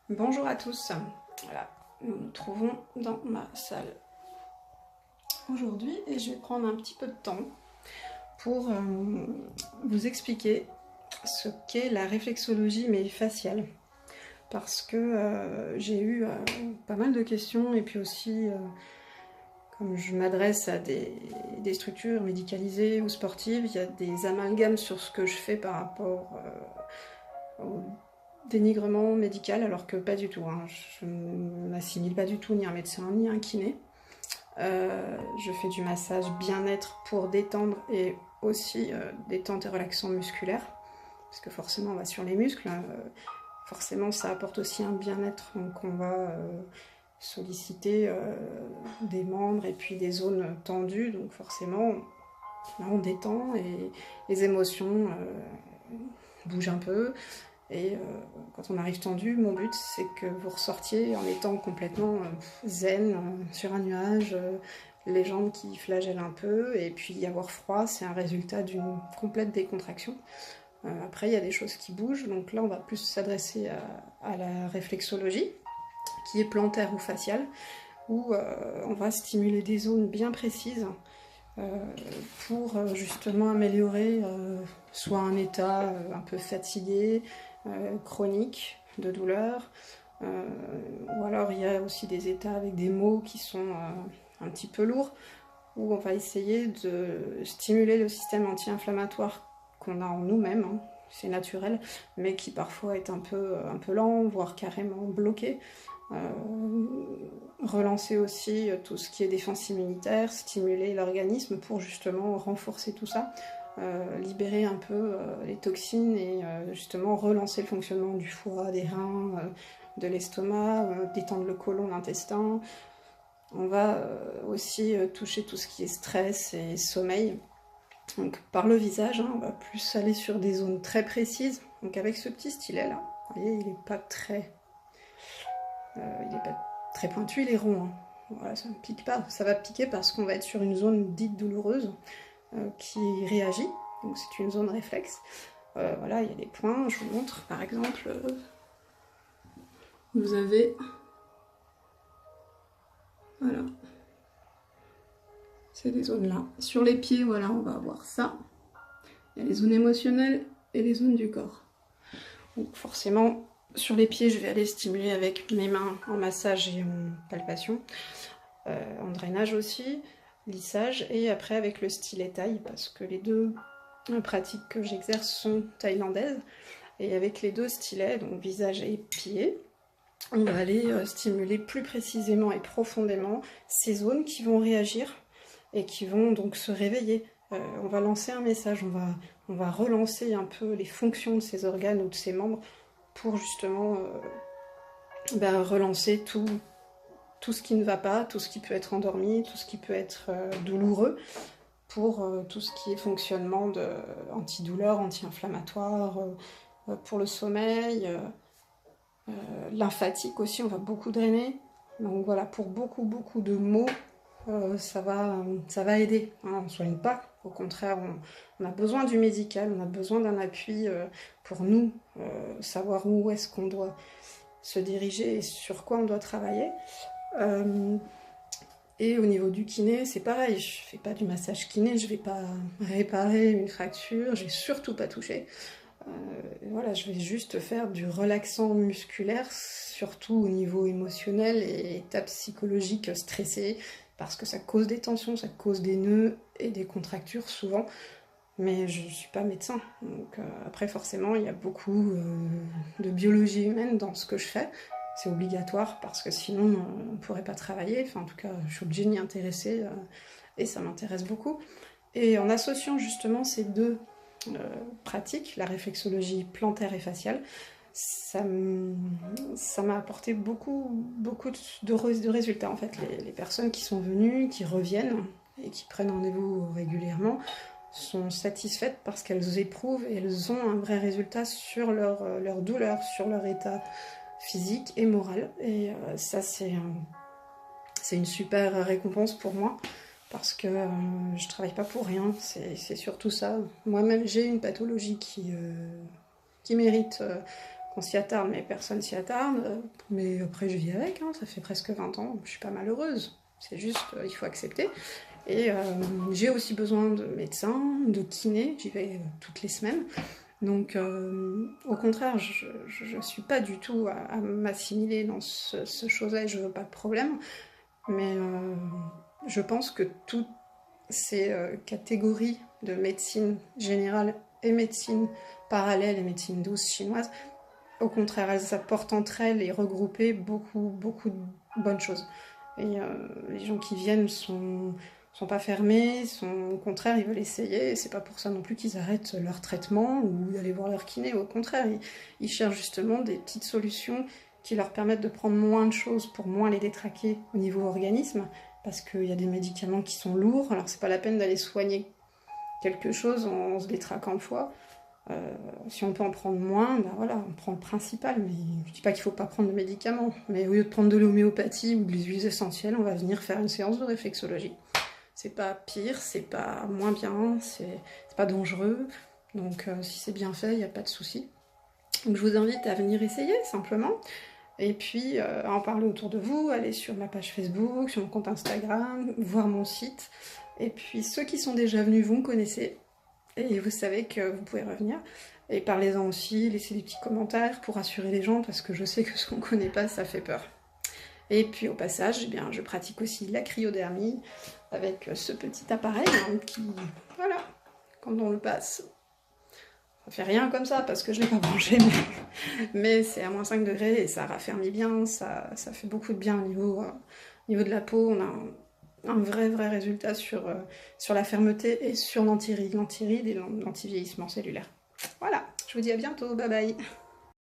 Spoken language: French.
Bonjour à tous, voilà, nous nous trouvons dans ma salle aujourd'hui et je vais prendre un petit peu de temps pour vous expliquer ce qu'est la réflexologie mais faciale, parce que j'ai eu pas mal de questions et puis aussi comme je m'adresse à des structures médicalisées ou sportives, il y a des amalgames sur ce que je fais par rapport au dénigrement médical, alors que pas du tout, hein. Je ne m'assimile pas du tout ni un médecin ni un kiné. Je fais du massage bien-être pour détendre et aussi détente et relaxant musculaire, parce que forcément on va sur les muscles, forcément ça apporte aussi un bien-être, donc on va solliciter des membres et puis des zones tendues, donc forcément on détend et les émotions bougent un peu. Et quand on arrive tendu, mon but c'est que vous ressortiez en étant complètement zen, sur un nuage, les jambes qui flagellent un peu, et puis avoir froid, c'est un résultat d'une complète décontraction. Après il y a des choses qui bougent, donc là on va plus s'adresser à la réflexologie, qui est plantaire ou faciale, où on va stimuler des zones bien précises pour justement améliorer soit un état un peu fatigué, chronique, de douleur, ou alors il y a aussi des états avec des maux qui sont un petit peu lourds, où on va essayer de stimuler le système anti-inflammatoire qu'on a en nous-mêmes, hein, c'est naturel, mais qui parfois est un peu lent, voire carrément bloqué. Relancer aussi tout ce qui est défense immunitaire, stimuler l'organisme pour justement renforcer tout ça, libérer un peu les toxines et justement relancer le fonctionnement du foie, des reins, de l'estomac, détendre le côlon, l'intestin. On va aussi toucher tout ce qui est stress et sommeil. Donc par le visage, hein, on va plus aller sur des zones très précises. Donc avec ce petit stylet là, vous voyez, il n'est pas très pointu, il est rond, hein. Voilà, ça ne pique pas, ça va piquer parce qu'on va être sur une zone dite douloureuse qui réagit, donc c'est une zone réflexe. Voilà, il y a des points, je vous montre par exemple, vous avez, voilà, c'est des zones là. Sur les pieds, voilà, on va avoir ça. Il y a les zones émotionnelles et les zones du corps. Donc forcément, sur les pieds, je vais aller stimuler avec mes mains en massage et en palpation, en drainage aussi, lissage, et après avec le stylet taille, parce que les deux pratiques que j'exerce sont thaïlandaises, et avec les deux stylets, donc visage et pied, on va aller stimuler plus précisément et profondément ces zones qui vont réagir et qui vont donc se réveiller. On va lancer un message, on va relancer un peu les fonctions de ces organes ou de ces membres pour justement relancer tout ce qui ne va pas, tout ce qui peut être endormi, tout ce qui peut être douloureux, pour tout ce qui est fonctionnement antidouleur, anti-inflammatoire, pour le sommeil, lymphatique aussi, on va beaucoup drainer. Donc voilà, pour beaucoup de maux, ça va aider, hein, on ne soigne pas, au contraire, on a besoin du médical, on a besoin d'un appui pour nous, savoir où est-ce qu'on doit se diriger et sur quoi on doit travailler. Et au niveau du kiné, c'est pareil, je fais pas du massage kiné, je vais pas réparer une fracture, je vais surtout pas toucher. Voilà, je vais juste faire du relaxant musculaire, surtout au niveau émotionnel et état psychologique stressé, parce que ça cause des tensions, ça cause des nœuds et des contractures souvent, mais je ne suis pas médecin. Donc après forcément il y a beaucoup de biologie humaine dans ce que je fais, c'est obligatoire parce que sinon on ne pourrait pas travailler, enfin en tout cas je suis obligée de m'y intéresser et ça m'intéresse beaucoup. Et en associant justement ces deux pratique, la réflexologie plantaire et faciale, ça m'a apporté beaucoup de résultats en fait. Les personnes qui sont venues, qui reviennent et qui prennent rendez-vous régulièrement sont satisfaites parce qu'elles éprouvent et elles ont un vrai résultat sur leur douleur, sur leur état physique et moral. Et ça c'est une super récompense pour moi. Parce que je travaille pas pour rien, c'est surtout ça. Moi-même, j'ai une pathologie qui mérite on s'y attarde, mais personne s'y attarde. Mais après, je vis avec, hein, ça fait presque 20 ans, je suis pas malheureuse. C'est juste, il faut accepter. Et j'ai aussi besoin de médecins, de kinés, j'y vais toutes les semaines. Donc, au contraire, je ne suis pas du tout à m'assimiler dans ce chose-là et je veux pas de problème. Mais je pense que toutes ces catégories de médecine générale et médecine parallèle et médecine douce chinoise, au contraire, elles apportent entre elles et regroupées beaucoup de bonnes choses. Et les gens qui viennent sont pas fermés, au contraire, ils veulent essayer, et c'est pas pour ça non plus qu'ils arrêtent leur traitement ou d'aller voir leur kiné, au contraire, ils cherchent justement des petites solutions qui leur permettent de prendre moins de choses pour moins les détraquer au niveau organisme, parce qu'il y a des médicaments qui sont lourds, alors c'est pas la peine d'aller soigner quelque chose en se détraquant le foie. Si on peut en prendre moins, ben voilà, on prend le principal, mais je dis pas qu'il faut pas prendre de médicaments, mais au lieu de prendre de l'homéopathie ou des huiles essentielles, on va venir faire une séance de réflexologie. C'est pas pire, c'est pas moins bien, c'est pas dangereux, donc si c'est bien fait, il n'y a pas de souci. Donc je vous invite à venir essayer simplement, et puis à en parler autour de vous, aller sur ma page Facebook, sur mon compte Instagram, voir mon site, et puis ceux qui sont déjà venus, vous me connaissez, et vous savez que vous pouvez revenir, et parlez-en aussi, laissez des petits commentaires pour rassurer les gens, parce que je sais que ce qu'on ne connaît pas, ça fait peur. Et puis au passage, eh bien, je pratique aussi la cryodermie, avec ce petit appareil hein, qui, voilà, quand on le passe, ça fait rien comme ça, parce que je ne l'ai pas branché, mais c'est à -5 degrés, et ça raffermit bien, ça fait beaucoup de bien au niveau de la peau, on a un vrai résultat sur la fermeté et sur l'antiride et l'antivieillissement cellulaire. Voilà, je vous dis à bientôt, bye bye.